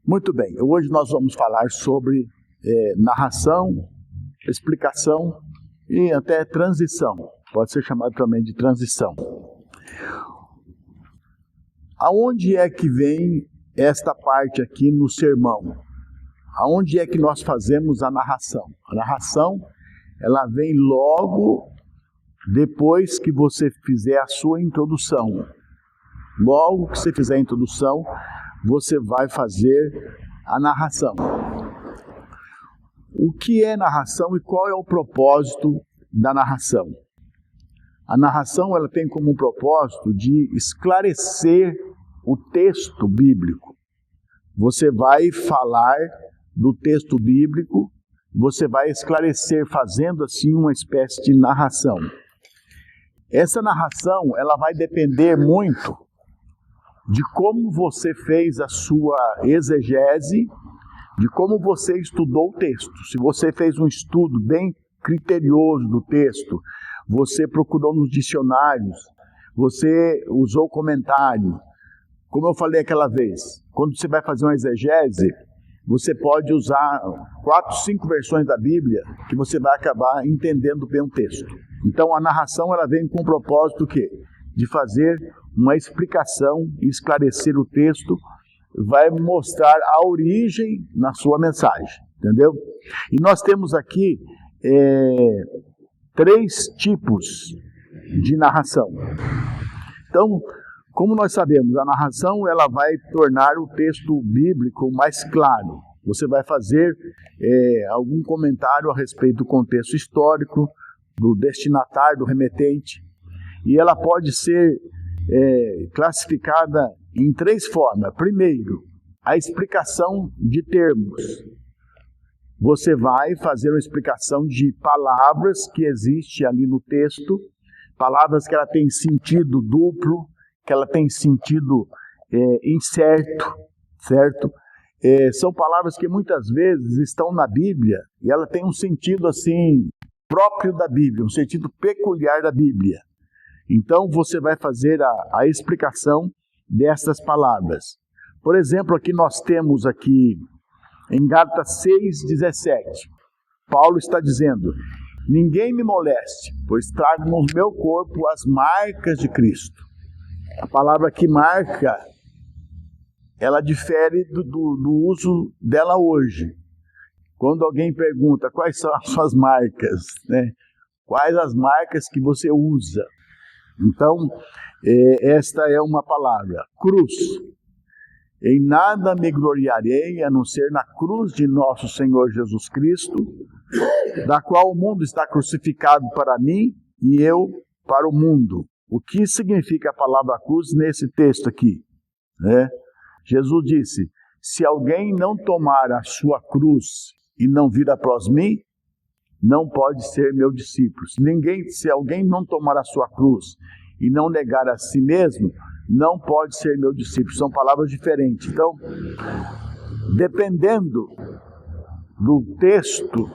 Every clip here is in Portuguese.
Muito bem, hoje nós vamos falar sobre narração, explicação e até transição. Pode ser chamado também de transição. Aonde é que vem esta parte aqui no sermão? Aonde é que nós fazemos a narração? A narração, ela vem logo depois que você fizer a sua introdução. Logo que você fizer a introdução, você vai fazer a narração. O que é narração e qual é o propósito da narração? A narração, ela tem como propósito de esclarecer o texto bíblico. Você vai falar do texto bíblico, você vai esclarecer fazendo assim uma espécie de narração. Essa narração, ela vai depender muito de como você fez a sua exegese, de como você estudou o texto. Se você fez um estudo bem criterioso do texto, você procurou nos dicionários, você usou comentário. Como eu falei aquela vez, quando você vai fazer uma exegese, você pode usar 4, 5 versões da Bíblia que você vai acabar entendendo bem o texto. Então a narração, ela vem com o propósito quê? De fazer uma explicação e esclarecer o texto, vai mostrar a origem na sua mensagem, entendeu? E nós temos aqui 3 tipos de narração. Então, como nós sabemos, a narração, ela vai tornar o texto bíblico mais claro. Você vai fazer algum comentário a respeito do contexto histórico, do destinatário, do remetente, e ela pode ser classificada em 3 formas. Primeiro, a explicação de termos. Você vai fazer uma explicação de palavras que existem ali no texto, palavras que ela tem sentido duplo, que ela tem sentido incerto, certo? São palavras que muitas vezes estão na Bíblia e ela tem um sentido assim próprio da Bíblia, um sentido peculiar da Bíblia. Então você vai fazer a explicação dessas palavras. Por exemplo, aqui nós temos aqui em Gálatas 6:17, Paulo está dizendo: ninguém me moleste, pois trago no meu corpo as marcas de Cristo. A palavra que marca, ela difere do uso dela hoje. Quando alguém pergunta quais são as suas marcas, né? Quais as marcas que você usa? Então, esta é uma palavra. Cruz. Em nada me gloriarei, a não ser na cruz de nosso Senhor Jesus Cristo, da qual o mundo está crucificado para mim e eu para o mundo. O que significa a palavra cruz nesse texto aqui? Jesus disse: se alguém não tomar a sua cruz e não vir após mim, não pode ser meu discípulo. Se alguém não tomar a sua cruz e não negar a si mesmo, não pode ser meu discípulo. São palavras diferentes. Então, dependendo do texto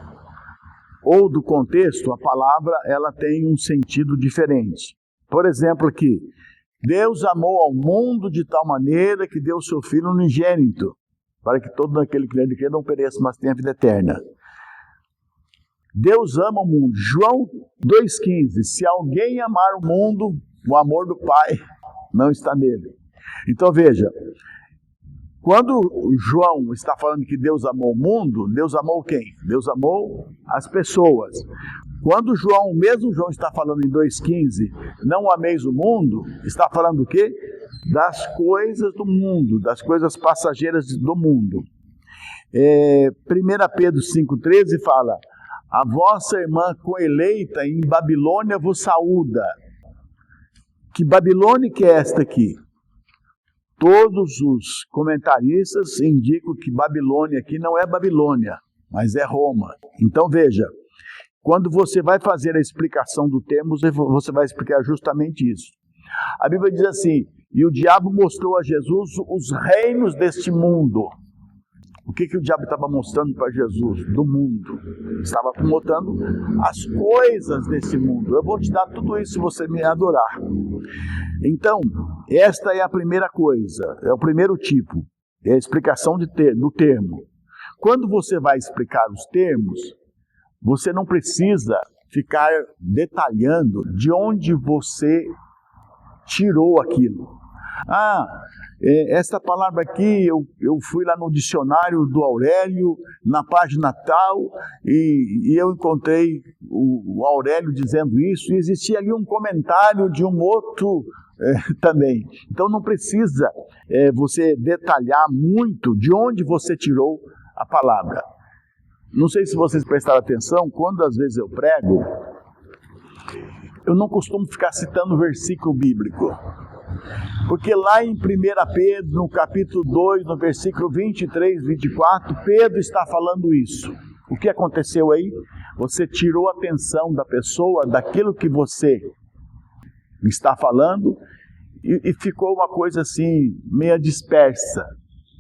ou do contexto, a palavra, ela tem um sentido diferente. Por exemplo aqui, Deus amou ao mundo de tal maneira que deu o seu Filho unigênito, para que todo aquele que nele crê não pereça, mas tenha vida eterna. Deus ama o mundo. João 2,15, se alguém amar o mundo, o amor do Pai não está nele. Então veja, quando João está falando que Deus amou o mundo, Deus amou quem? Deus amou as pessoas. Quando o mesmo João está falando em 2,15, não ameis o mundo, está falando o quê? Das coisas do mundo, das coisas passageiras do mundo. 1 Pedro 5,13 fala: a vossa irmã coeleita em Babilônia vos saúda. Que Babilônia que é esta aqui? Todos os comentaristas indicam que Babilônia aqui não é Babilônia, mas é Roma. Então veja, quando você vai fazer a explicação do termo, você vai explicar justamente isso. A Bíblia diz assim: e o diabo mostrou a Jesus os reinos deste mundo. O que o diabo estava mostrando para Jesus? Do mundo. Estava mostrando as coisas desse mundo. Eu vou te dar tudo isso se você me adorar. Então, esta é a primeira coisa, é o primeiro tipo. É a explicação do termo. Quando você vai explicar os termos, você não precisa ficar detalhando de onde você tirou aquilo. Essa palavra aqui, eu fui lá no dicionário do Aurélio, na página tal, e eu encontrei o Aurélio dizendo isso, e existia ali um comentário de um outro também. Então não precisa você detalhar muito de onde você tirou a palavra. Não sei se vocês prestaram atenção, quando às vezes eu prego, eu não costumo ficar citando versículo bíblico. Porque lá em 1 Pedro, no capítulo 2, no versículo 23, 24, Pedro está falando isso. O que aconteceu aí? Você tirou a atenção da pessoa daquilo que você está falando e ficou uma coisa assim, meia dispersa.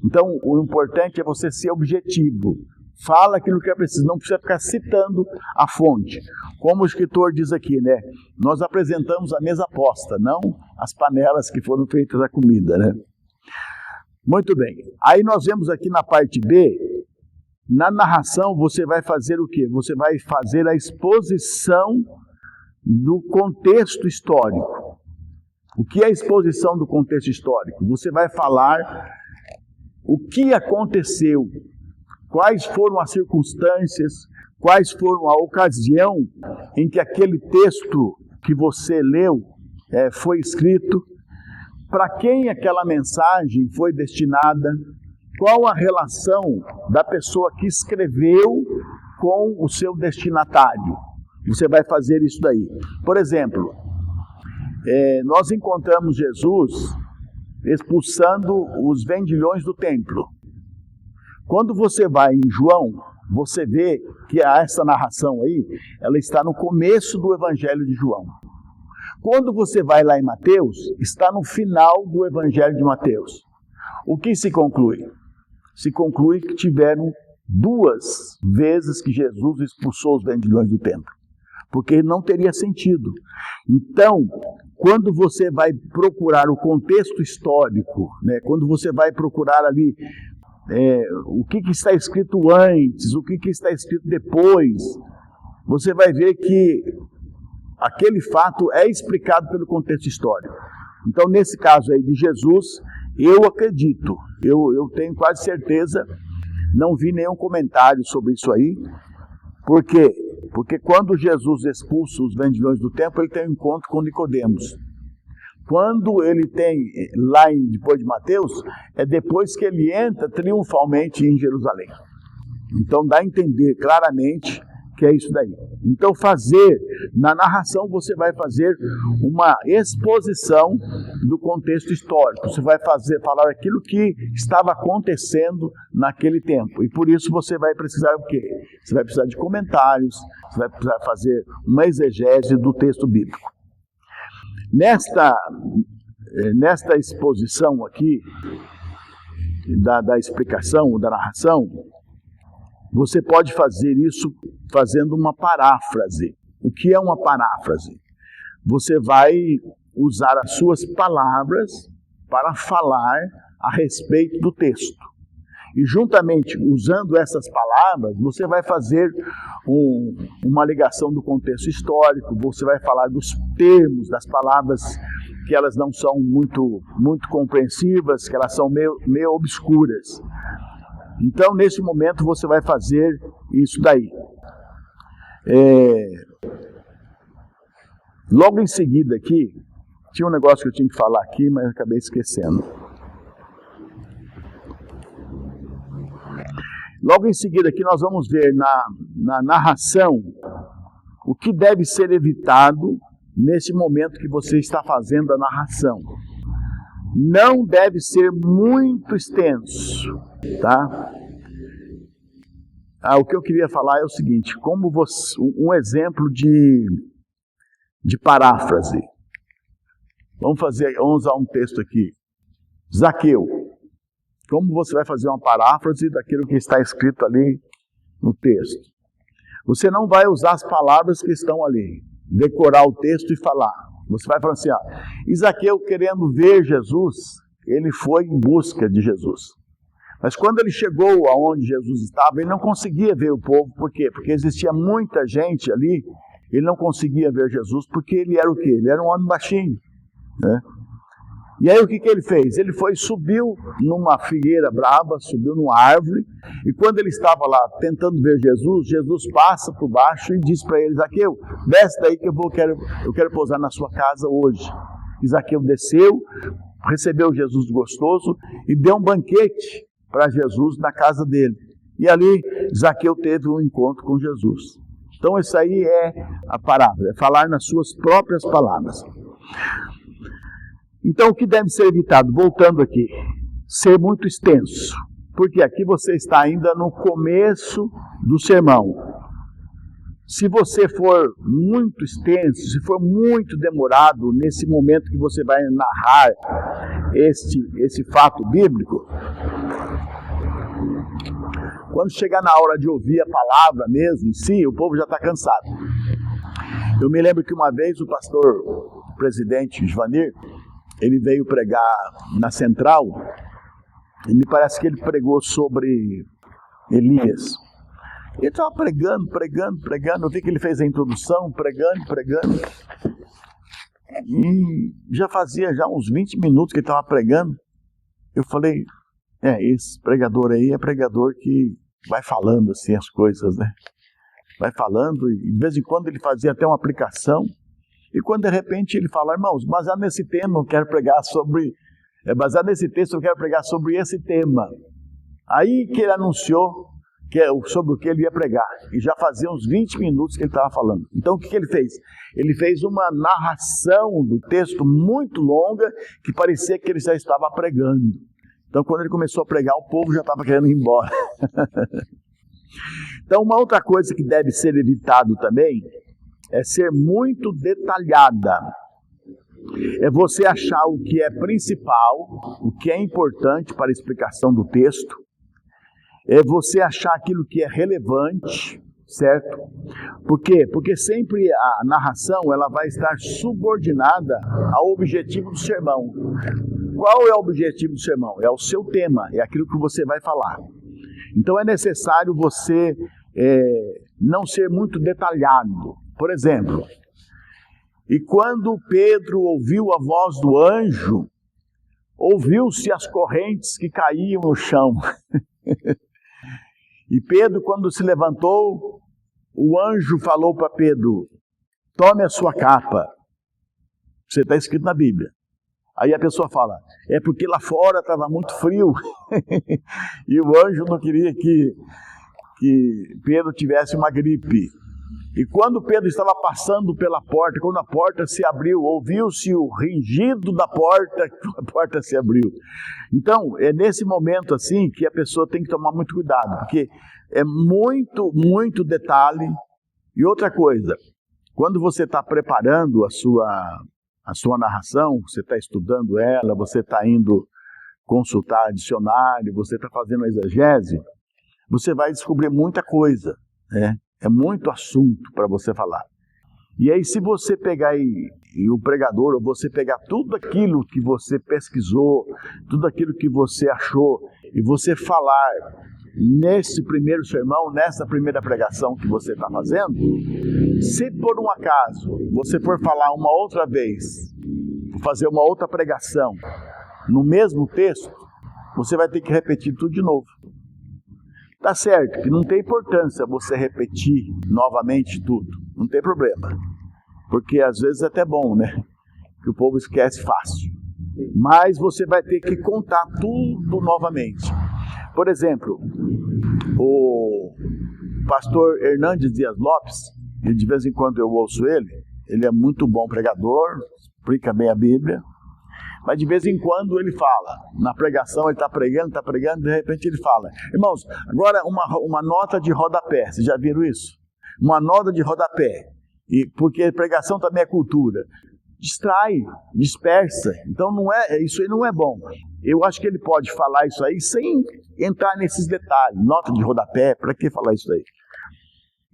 Então, o importante é você ser objetivo. Fala aquilo que é preciso, não precisa ficar citando a fonte. Como o escritor diz aqui, né? Nós apresentamos a mesa posta, não as panelas que foram feitas a comida, né? Muito bem. Aí nós vemos aqui na parte B, na narração você vai fazer o quê? Você vai fazer a exposição do contexto histórico. O que é a exposição do contexto histórico? Você vai falar o que aconteceu, quais foram as circunstâncias, quais foram a ocasião em que aquele texto que você leu foi escrito, para quem aquela mensagem foi destinada, qual a relação da pessoa que escreveu com o seu destinatário. Você vai fazer isso daí. Por exemplo, nós encontramos Jesus expulsando os vendilhões do templo. Quando você vai em João, você vê que essa narração aí, ela está no começo do Evangelho de João. Quando você vai lá em Mateus, está no final do Evangelho de Mateus. O que se conclui? Se conclui que tiveram 2 vezes que Jesus expulsou os vendilhões do templo, porque não teria sentido. Então, quando você vai procurar o contexto histórico, né, quando você vai procurar ali o que está escrito antes, o que está escrito depois, você vai ver que aquele fato é explicado pelo contexto histórico. Então, nesse caso aí de Jesus, eu acredito, eu tenho quase certeza, não vi nenhum comentário sobre isso aí. Por quê? Porque quando Jesus expulsa os vendilhões do templo, ele tem um encontro com Nicodemos. Quando ele tem, lá depois de Mateus, é depois que ele entra triunfalmente em Jerusalém. Então dá a entender claramente que é isso daí. Então na narração você vai fazer uma exposição do contexto histórico. Você vai falar aquilo que estava acontecendo naquele tempo. E por isso você vai precisar o quê? Você vai precisar de comentários, você vai precisar fazer uma exegese do texto bíblico. Nesta exposição aqui, da explicação, da narração, você pode fazer isso fazendo uma paráfrase. O que é uma paráfrase? Você vai usar as suas palavras para falar a respeito do texto. E juntamente usando essas palavras, você vai fazer uma ligação do contexto histórico, você vai falar dos termos, das palavras que elas não são muito compreensivas, que elas são meio obscuras. Então, nesse momento, você vai fazer isso daí. Logo em seguida aqui, tinha um negócio que eu tinha que falar aqui, mas eu acabei esquecendo. Logo em seguida aqui nós vamos ver na narração o que deve ser evitado nesse momento que você está fazendo a narração. Não deve ser muito extenso, tá? O que eu queria falar é o seguinte, um exemplo de paráfrase. Vamos usar um texto aqui. Zaqueu. Como você vai fazer uma paráfrase daquilo que está escrito ali no texto? Você não vai usar as palavras que estão ali, decorar o texto e falar. Você vai falar assim, Zaqueu, querendo ver Jesus, ele foi em busca de Jesus. Mas quando ele chegou aonde Jesus estava, ele não conseguia ver o povo. Por quê? Porque existia muita gente ali, ele não conseguia ver Jesus, porque ele era o quê? Ele era um homem baixinho, né? E aí o que ele fez? Ele subiu numa figueira braba, subiu numa árvore, e quando ele estava lá tentando ver Jesus, Jesus passa por baixo e diz para ele: Zaqueu, desce daí que eu quero pousar na sua casa hoje. E Zaqueu desceu, recebeu Jesus gostoso e deu um banquete para Jesus na casa dele. E ali Zaqueu teve um encontro com Jesus. Então isso aí é a parábola, é falar nas suas próprias palavras. Então o que deve ser evitado, voltando aqui, ser muito extenso, porque aqui você está ainda no começo do sermão. Se você for muito extenso, se for muito demorado nesse momento que você vai narrar esse fato bíblico, quando chegar na hora de ouvir a palavra mesmo em si, o povo já está cansado. Eu me lembro que uma vez o pastor presidente Givanir, ele veio pregar na Central, e me parece que ele pregou sobre Elias. Ele estava pregando, eu vi que ele fez a introdução, pregando, e já fazia uns 20 minutos que ele estava pregando. Eu falei, esse pregador aí é pregador que vai falando assim as coisas, né? Vai falando, e de vez em quando ele fazia até uma aplicação, e quando de repente ele fala: irmãos, baseado nesse tema eu quero pregar sobre, baseado nesse texto eu quero pregar sobre esse tema. Aí que ele anunciou sobre o que ele ia pregar, e já fazia uns 20 minutos que ele estava falando. Então o que ele fez? Ele fez uma narração do texto muito longa, que parecia que ele já estava pregando. Então quando ele começou a pregar, o povo já estava querendo ir embora. Então uma outra coisa que deve ser evitado também é ser muito detalhada. É você achar o que é principal, o que é importante para a explicação do texto. É você achar aquilo que é relevante, certo? Por quê? Porque sempre a narração ela vai estar subordinada ao objetivo do sermão. Qual é o objetivo do sermão? É o seu tema, é aquilo que você vai falar. Então é necessário você não ser muito detalhado. Por exemplo, e quando Pedro ouviu a voz do anjo, ouviu-se as correntes que caíam no chão. E Pedro, quando se levantou, o anjo falou para Pedro: tome a sua capa. Você está escrito na Bíblia. Aí a pessoa fala: é porque lá fora estava muito frio. E o anjo não queria que Pedro tivesse uma gripe. E quando Pedro estava passando pela porta, quando a porta se abriu, ouviu-se o rangido da porta, a porta se abriu. Então, é nesse momento assim que a pessoa tem que tomar muito cuidado, porque é muito, muito detalhe. E outra coisa, quando você está preparando a sua narração, você está estudando ela, você está indo consultar dicionário, você está fazendo a exegese, você vai descobrir muita coisa, né? É muito assunto para você falar. E aí se você pegar e o pregador, ou você pegar tudo aquilo que você pesquisou, tudo aquilo que você achou, e você falar nesse primeiro sermão, nessa primeira pregação que você está fazendo, se por um acaso você for falar uma outra vez, fazer uma outra pregação no mesmo texto, você vai ter que repetir tudo de novo. Tá certo que não tem importância você repetir novamente tudo, não tem problema, porque às vezes é até bom, né? Que o povo esquece fácil, mas você vai ter que contar tudo novamente. Por exemplo, o pastor Hernandes Dias Lopes, e de vez em quando eu ouço ele é muito bom pregador, explica bem a Bíblia, mas de vez em quando ele fala, na pregação ele está pregando, de repente ele fala: irmãos, agora uma nota de rodapé, vocês já viram isso? Uma nota de rodapé, porque pregação também é cultura, distrai, dispersa, então isso aí não é bom. Eu acho que ele pode falar isso aí sem entrar nesses detalhes, nota de rodapé, para que falar isso aí?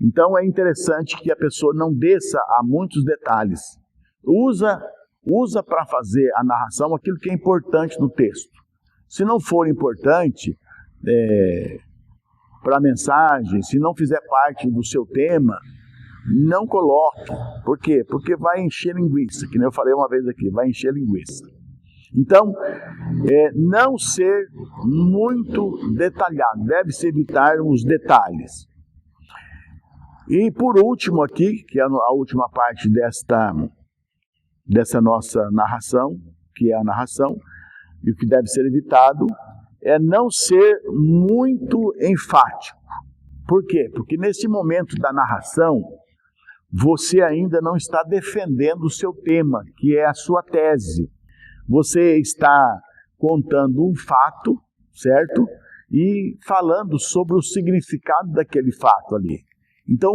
Então é interessante que a pessoa não desça a muitos detalhes, usa para fazer a narração aquilo que é importante no texto. Se não for importante, para a mensagem, se não fizer parte do seu tema, não coloque. Por quê? Porque vai encher linguiça, que nem eu falei uma vez aqui, vai encher linguiça. Então, não ser muito detalhado, deve-se evitar os detalhes. E por último aqui, que é a última parte dessa nossa narração, que é a narração, e o que deve ser evitado, é não ser muito enfático. Por quê? Porque nesse momento da narração, você ainda não está defendendo o seu tema, que é a sua tese. Você está contando um fato, certo? E falando sobre o significado daquele fato ali. Então,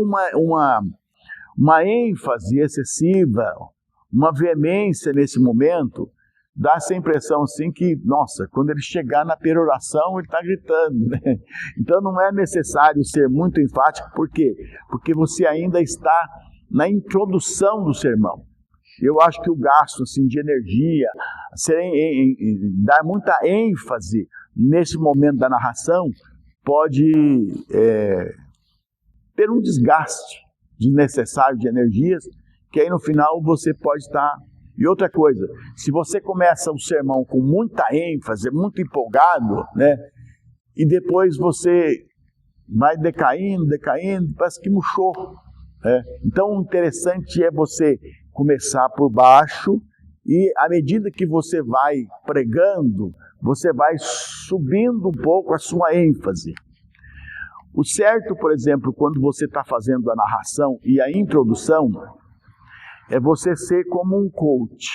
uma ênfase excessiva, uma veemência nesse momento, dá essa impressão assim que, nossa, quando ele chegar na peroração, ele está gritando, né? Então não é necessário ser muito enfático, por quê? Porque você ainda está na introdução do sermão. Eu acho que o gasto assim, de energia, dar muita ênfase nesse momento da narração, pode ter um desgaste desnecessário de energias, que aí no final você pode estar... E outra coisa, se você começa o sermão com muita ênfase, muito empolgado, né, e depois você vai decaindo, parece que murchou. Então o interessante é você começar por baixo e à medida que você vai pregando, você vai subindo um pouco a sua ênfase. O certo, por exemplo, quando você está fazendo a narração e a introdução, é você ser como um coach.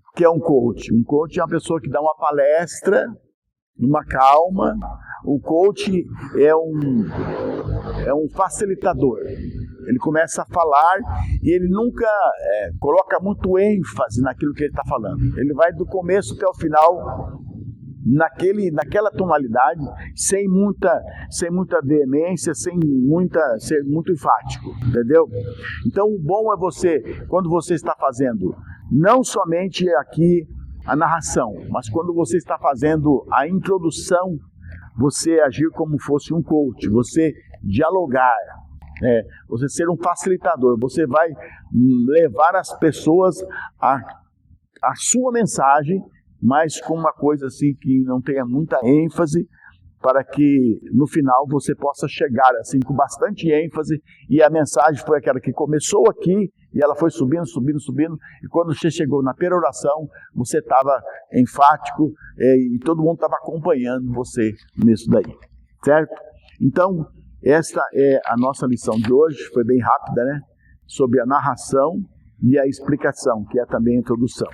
O que é um coach? Um coach é uma pessoa que dá uma palestra, numa calma. O coach é um facilitador. Ele começa a falar e ele nunca coloca muito ênfase naquilo que ele está falando. Ele vai do começo até o final, naquela tonalidade, sem muita veemência, ser muito enfático, entendeu? Então o bom é você, quando você está fazendo, não somente aqui a narração, mas quando você está fazendo a introdução, você agir como fosse um coach, você dialogar, você ser um facilitador, você vai levar as pessoas a sua mensagem, mas com uma coisa assim que não tenha muita ênfase, para que no final você possa chegar assim com bastante ênfase, e a mensagem foi aquela que começou aqui, e ela foi subindo, e quando você chegou na peroração, você estava enfático, e todo mundo estava acompanhando você nisso daí, certo? Então, esta é a nossa lição de hoje, foi bem rápida, né? Sobre a narração e a explicação, que é também a introdução.